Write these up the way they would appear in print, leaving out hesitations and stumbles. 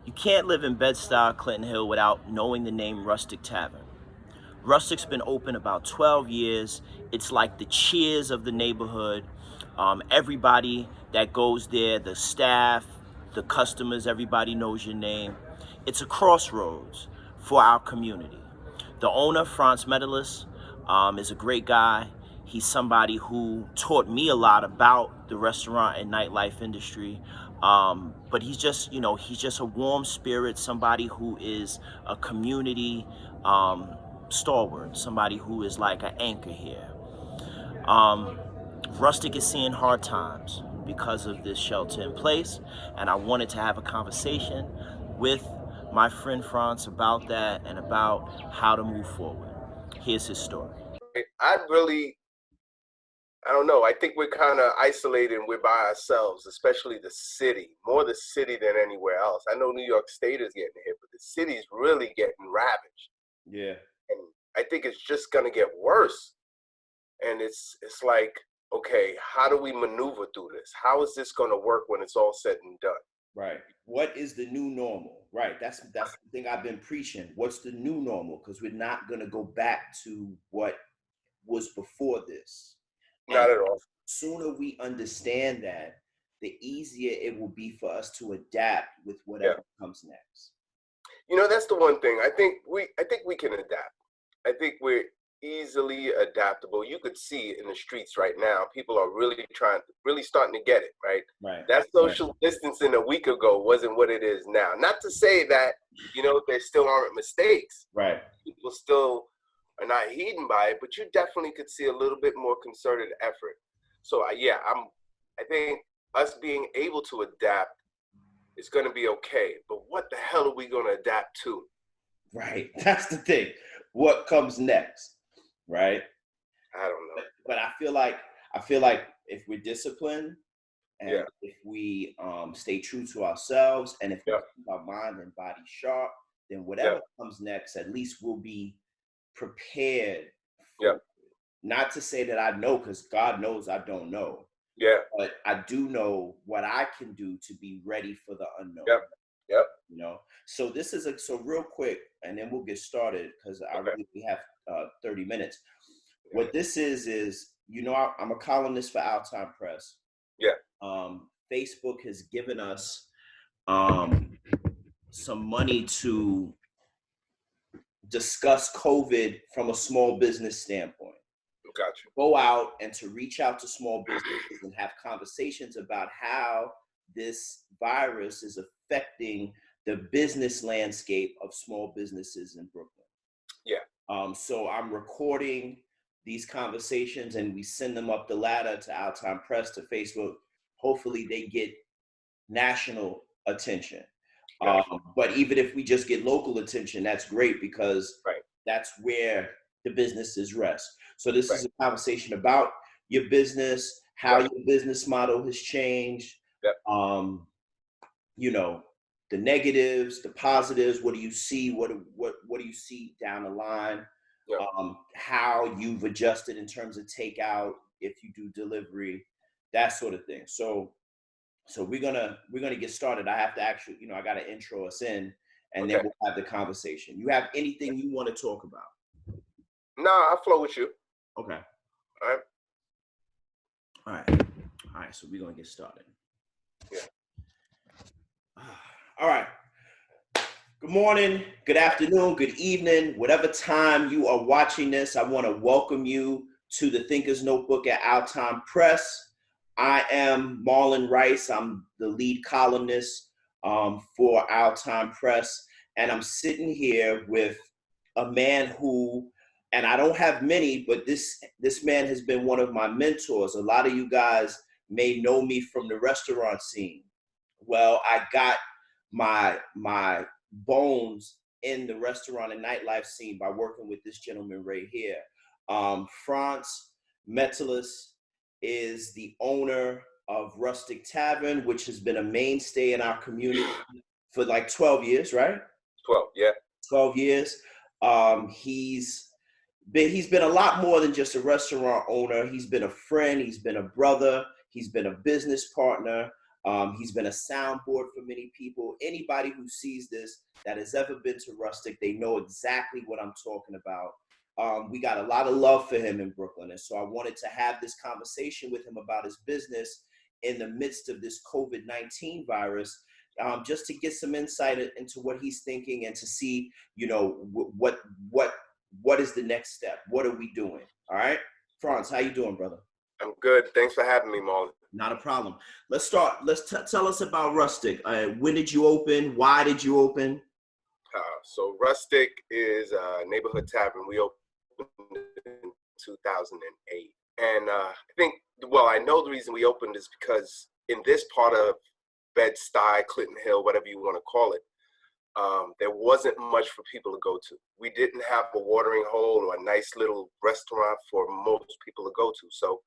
You can't live in Bed-Stuy, Clinton Hill without knowing the name Rustik Tavern. Rustic's been open about 12 years. It's like the Cheers of the neighborhood. Everybody that goes there, the staff, the customers, everybody knows your name. It's a crossroads for our community. The owner, Frantz Metellus, is a great guy. He's somebody who taught me a lot about the restaurant and nightlife industry. But he's just a warm spirit, somebody who is a community stalwart, somebody who is like an anchor here. Um, Rustic is seeing hard times because of this shelter in place, and I wanted to have a conversation with my friend Franz about that and about how to move forward. Here's his story. I don't know. I think we're kind of isolated and we're by ourselves, especially the city, more the city than anywhere else. I know New York State is getting hit, but the city's really getting ravaged. Yeah. And I think it's just going to get worse. And it's like, okay, how do we maneuver through this? How is this going to work when it's all said and done? Right. What is the new normal? Right. That's the thing I've been preaching. What's the new normal? Because we're not going to go back to what was before this. Not at all. Sooner we understand that, the easier it will be for us to adapt with whatever comes next. You know, that's the one thing. I think we can adapt. I think we're easily adaptable. You could see in the streets right now, people are really starting to get it, right? Right. That social distancing a week ago wasn't what it is now. Not to say that, there still aren't mistakes. Right. People still are not heeding by it, but you definitely could see a little bit more concerted effort. So I think us being able to adapt is going to be okay. But what the hell are we going to adapt to? Right. That's the thing. What comes next? Right. I don't know. But I feel like if we're disciplined and if we stay true to ourselves and if we keep our mind and body sharp, then whatever comes next, at least we'll be prepared. Not to say that I know, because God knows I don't know. Yeah. But I do know what I can do to be ready for the unknown. Yep. So this is so real quick, and then we'll get started because we have 30 minutes. What this is I'm a columnist for Our Time Press. Yeah. Facebook has given us some money to discuss COVID from a small business standpoint. Gotcha. Go out and to reach out to small businesses and have conversations about how this virus is affecting the business landscape of small businesses in Brooklyn. Yeah. So I'm recording these conversations and we send them up the ladder to Our Time Press, to Facebook. Hopefully they get national attention. Gotcha. But even if we just get local attention, that's great, because that's where the businesses rest. So this is a conversation about your business, how your business model has changed, the negatives, the positives. What do you see? What do you see down the line? How you've adjusted in terms of takeout, if you do delivery, that sort of thing. So we're gonna get started. I have to actually, I got to intro us in, and then we'll have the conversation. You have anything you want to talk about? No, I'll flow with you. Okay. All right. So we're gonna get started. Yeah. All right. Good morning, good afternoon, good evening, whatever time you are watching this. I want to welcome you to the Thinker's Notebook at Our Time Press. I am Marlon Rice. I'm the lead columnist for Our Time Press, and I'm sitting here with a man who, and I don't have many, but this man has been one of my mentors. A lot of you guys may know me from the restaurant scene. Well, I got my bones in the restaurant and nightlife scene by working with this gentleman right here. Frantz Metellus is the owner of Rustik Tavern, which has been a mainstay in our community for like 12 years, right? 12, yeah. 12 years. He's been a lot more than just a restaurant owner. He's been a friend. He's been a brother. He's been a business partner. He's been a soundboard for many people. Anybody who sees this that has ever been to Rustik, they know exactly what I'm talking about. We got a lot of love for him in Brooklyn. And so I wanted to have this conversation with him about his business in the midst of this COVID-19 virus, just to get some insight into what he's thinking and to see, what is the next step? What are we doing? All right. Frantz, how you doing, brother? I'm good. Thanks for having me, Marlon. Not a problem. Let's start. Tell us about Rustik. When did you open? Why did you open? So Rustik is a neighborhood tavern. We opened in 2008. And I know the reason we opened is because in this part of Bed-Stuy, Clinton Hill, whatever you want to call it, there wasn't much for people to go to. We didn't have a watering hole or a nice little restaurant for most people to go to. So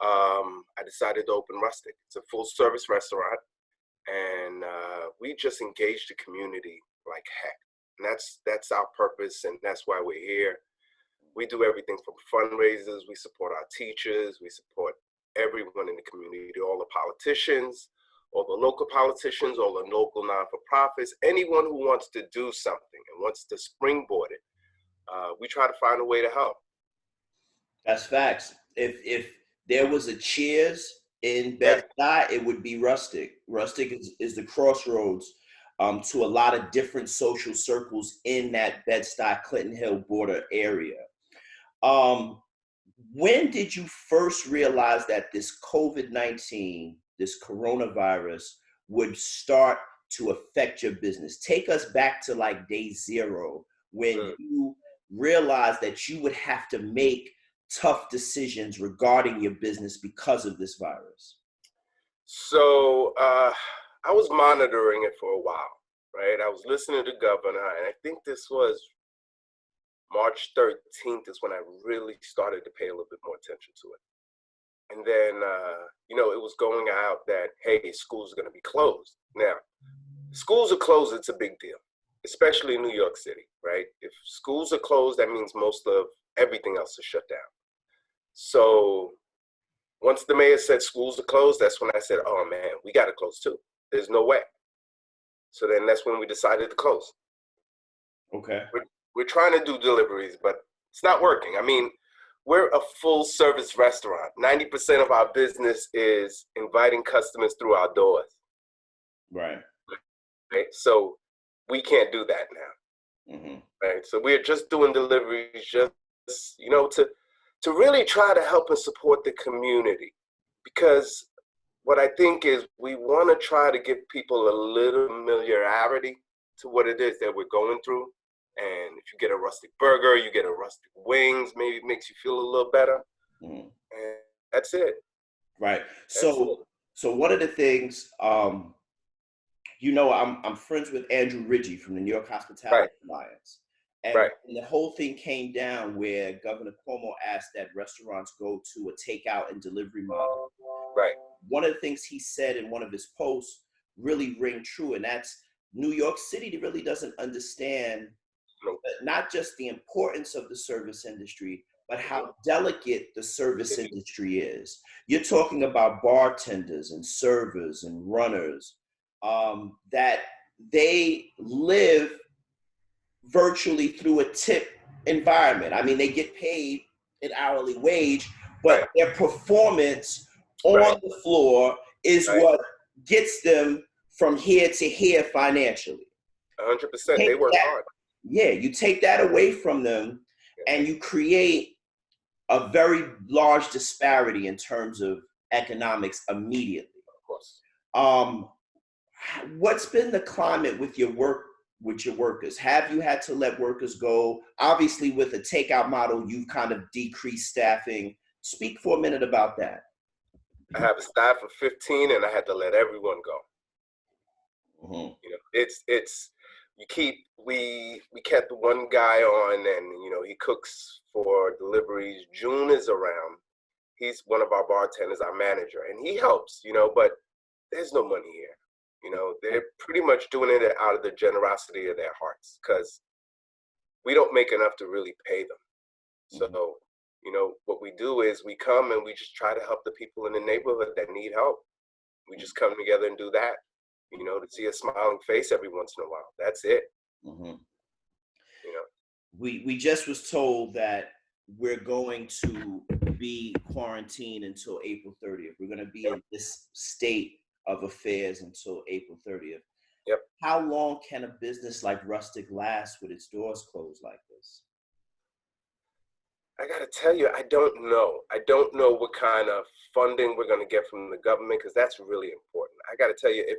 I decided to open Rustik. It's a full service restaurant, and we just engaged the community like heck. And that's our purpose, and that's why we're here. We do everything from fundraisers. We support our teachers. We support everyone in the community, all the politicians, all the local politicians, all the local non-for-profits, anyone who wants to do something and wants to springboard it. We try to find a way to help. That's facts. If there was a Cheers in Bed-Stuy, it would be Rustik. Rustik is the crossroads to a lot of different social circles in that Bed-Stuy, Clinton Hill border area. When did you first realize that this COVID-19, this coronavirus, would start to affect your business? Take us back to like day zero, when you realized that you would have to make tough decisions regarding your business because of this virus. So I was monitoring it for a while, right? I was listening to the governor, and I think this was March 13th is when I really started to pay a little bit more attention to it. And then, it was going out that, hey, schools are going to be closed. Now, schools are closed, it's a big deal, especially in New York City, right? If schools are closed, that means most of everything else is shut down. So once the mayor said schools are closed, that's when I said, oh man, we got to close too. There's no way. So then that's when we decided to close. Okay. We're trying to do deliveries, but it's not working. I mean, we're a full service restaurant. 90% of our business is inviting customers through our doors. Right. So we can't do that now. Mm-hmm. Right. So we're just doing deliveries, just, to really try to help and support the community, because what I think is we want to try to give people a little familiarity to what it is that we're going through. And if you get a rustic burger, you get a rustic wings, maybe it makes you feel a little better. And that's it. Right. So one of the things, I'm friends with Andrew Ridgie from the New York Hospitality Alliance. And the whole thing came down where Governor Cuomo asked that restaurants go to a takeout and delivery model. Right. One of the things he said in one of his posts really rang true, and that's New York City really doesn't understand not just the importance of the service industry, but how delicate the service industry is. You're talking about bartenders and servers and runners that they live virtually through a tip environment. I mean, they get paid an hourly wage, but their performance on the floor is what gets them from here to here financially. 100%. They work hard. Yeah, you take that away from them and you create a very large disparity in terms of economics immediately. Of course. What's been the climate with your workers? Have you had to let workers go? Obviously, with a takeout model, you've kind of decreased staffing. Speak for a minute about that. I have a staff of 15, and I had to let everyone go. Mm-hmm. We kept one guy on, and he cooks for deliveries. June is around. He's one of our bartenders, our manager, and he helps. But there's no money here. They're pretty much doing it out of the generosity of their hearts, because we don't make enough to really pay them. So, what we do is we come and we just try to help the people in the neighborhood that need help. We just come together and do that, you know, to see a smiling face every once in a while. That's it. Mm-hmm. You know, we just was told that we're going to be quarantined until April 30th. We're going to be in this state of affairs until April 30th. Yep. How long can a business like Rustik last with its doors closed like this? I got to tell you, I don't know. I don't know what kind of funding we're going to get from the government, because that's really important. I got to tell you, if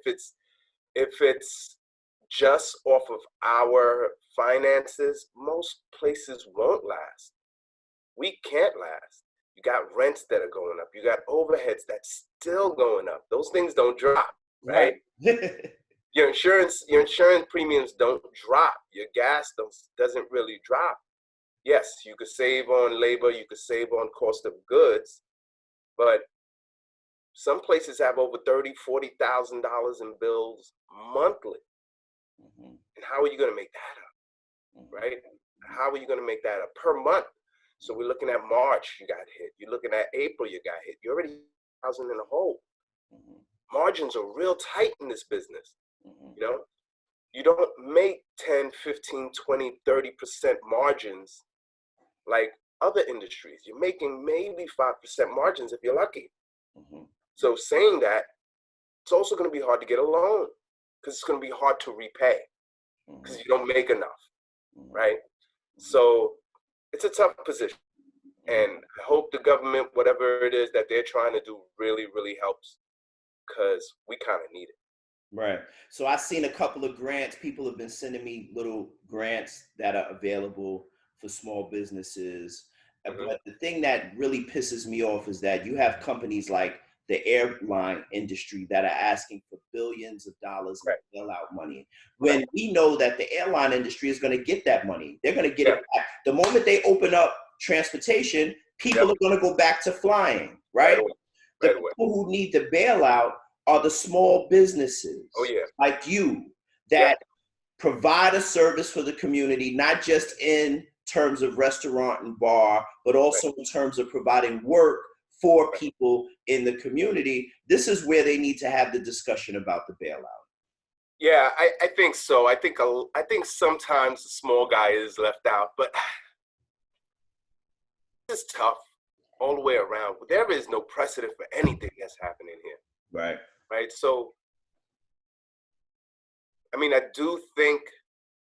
it's just off of our finances, most places won't last. We can't last. You got rents that are going up. You got overheads that's still going up. Those things don't drop, right? Your insurance premiums don't drop. Your gas doesn't really drop. Yes, you could save on labor, you could save on cost of goods, but some places have over $30,000-$40,000 in bills monthly. Mm-hmm. And how are you going to make that up, right? How are you going to make that up per month? So we're looking at March, you got hit. You're looking at April, you got hit. You're already 1,000 in a hole. Mm-hmm. Margins are real tight in this business. Mm-hmm. You know, you don't make 10, 15, 20, 30% margins like other industries. You're making maybe 5% margins if you're lucky. Mm-hmm. So saying that, it's also going to be hard to get a loan, because it's going to be hard to repay, because you don't make enough, right? So it's a tough position. And I hope the government, whatever it is that they're trying to do, really, really helps, because we kind of need it. Right. So I've seen a couple of grants. People have been sending me little grants that are available for small businesses. Mm-hmm. But the thing that really pisses me off is that you have companies like the airline industry that are asking for billions of dollars in bailout money, when we know that the airline industry is going to get that money. They're going to get it back. The moment they open up transportation, people are going to go back to flying, right? The people who need the bailout are the small businesses like you that provide a service for the community, not just in terms of restaurant and bar, but also in terms of providing work for people in the community. This is where they need to have the discussion about the bailout. Yeah, I think so. I think sometimes the small guy is left out, but it's tough all the way around. There is no precedent for anything that's happening here. Right. Right. So, I mean, I do think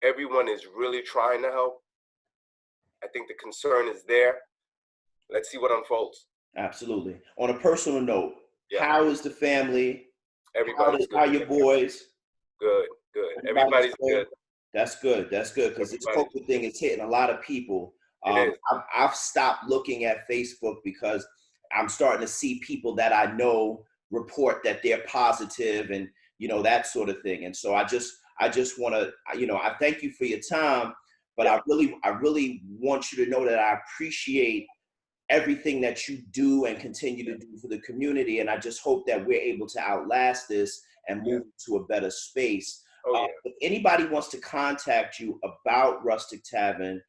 everyone is really trying to help. I think the concern is there. Let's see what unfolds. Absolutely. On a personal note, how is the family? Everybody's good. How are your boys? Good. Everybody's good. That's good. Because this COVID thing is hitting a lot of people. I've stopped looking at Facebook because I'm starting to see people that I know report that they're positive and, you know, that sort of thing. And so I just want to, you know, I thank you for your time, but I really want you to know that I appreciate everything that you do and continue to do for the community. And I just hope that we're able to outlast this and move to a better space. If anybody wants to contact you about Rustik Tavern,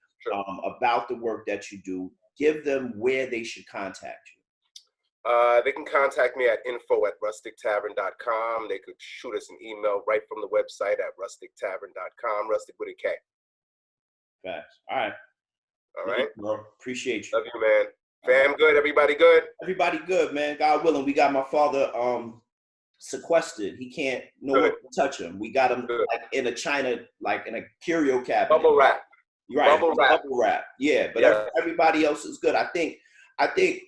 about the work that you do, give them where they should contact you. They can contact me at info@rustiktavern.com. They could shoot us an email right from the website at rustiktavern.com, Rustik with a K. Facts. All right. All right. Bro. Appreciate you. Love you, man. Fam, good. Everybody good? Everybody good, man. God willing. We got my father sequestered. He can't, no one can touch him. We got him like in a China, like in a curio cabinet. Bubble wrap. Right. Bubble wrap. Yeah, but everybody else is good. I think I think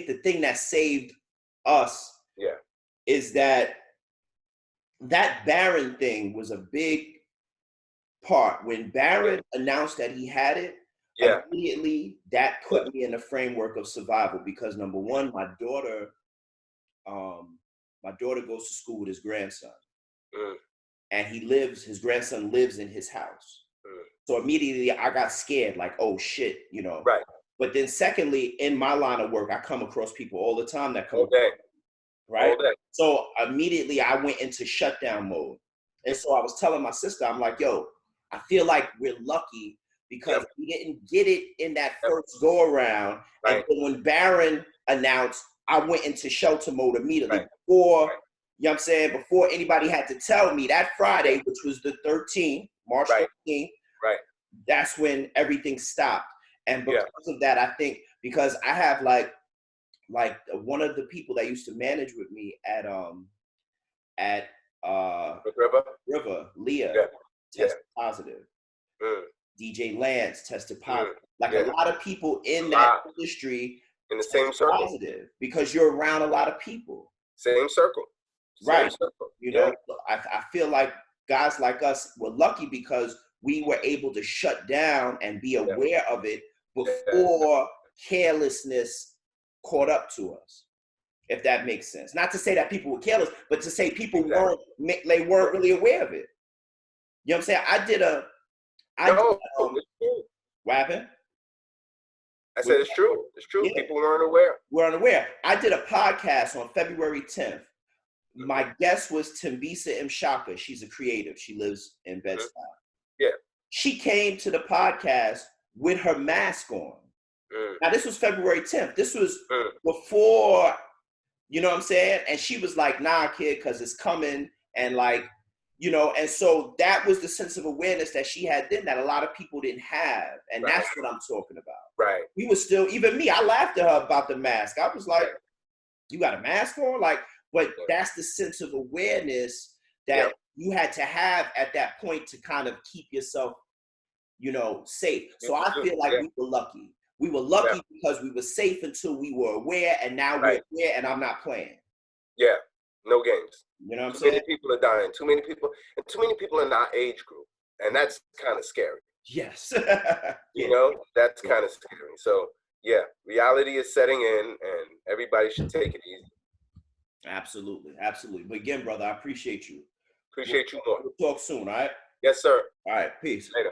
the thing that saved us is that Barron thing was a big part. When Barron announced that he had it, immediately that put me in the framework of survival, because number one, my daughter goes to school with his grandson. And his grandson lives in his house. So immediately I got scared, like, oh shit, you know. Right. But then secondly, in my line of work, I come across people all the time that come all day. Right? All day. So immediately I went into shutdown mode. And so I was telling my sister, I'm like, yo, I feel like we're lucky because we didn't get it in that first go around. And then when Barron announced I went into shelter mode immediately. Right. Before, you know what I'm saying, before anybody had to tell me that Friday, which was the 13th, March 13th, right, that's when everything stopped. And because of that, I think, because I have like one of the people that used to manage with me at River, Leah, tested positive. DJ Lance tested positive. Like a lot of people in that industry in the same circle, positive, because you're around a lot of people. Same circle. Right. You know, I feel like guys like us were lucky because we were able to shut down and be aware of it before carelessness caught up to us, if that makes sense. Not to say that people were careless, but to say people weren't really aware of it. You know what I'm saying? What happened? I said it's true. It's true. Yeah. People weren't aware. We're unaware. I did a podcast on February 10th. My guest was Timbisa Mshaka. She's a creative. She lives in Bed-Stuy. Yeah. She came to the podcast with her mask on. Now, this was February 10th. This was before, you know what I'm saying? And she was like, nah, kid, because it's coming. And like, you know, and so that was the sense of awareness that she had then that a lot of people didn't have. And that's what I'm talking about. Right. We were still, even me, I laughed at her about the mask. I was like, you got a mask on? Like, but that's the sense of awareness that you had to have at that point to kind of keep yourself, you know, safe. So I feel like we were lucky. We were lucky because we were safe until we were aware, and now we're aware, and I'm not playing. Yeah, no games. You know what I'm saying? Too many people are dying. Too many people in our age group, and that's kind of scary. Yes. You know, that's kind of scary. So yeah, reality is setting in, and everybody should take it easy. Absolutely, absolutely. But again, brother, I appreciate you. Appreciate you more. We'll talk soon, all right? Yes, sir. All right, peace. Later.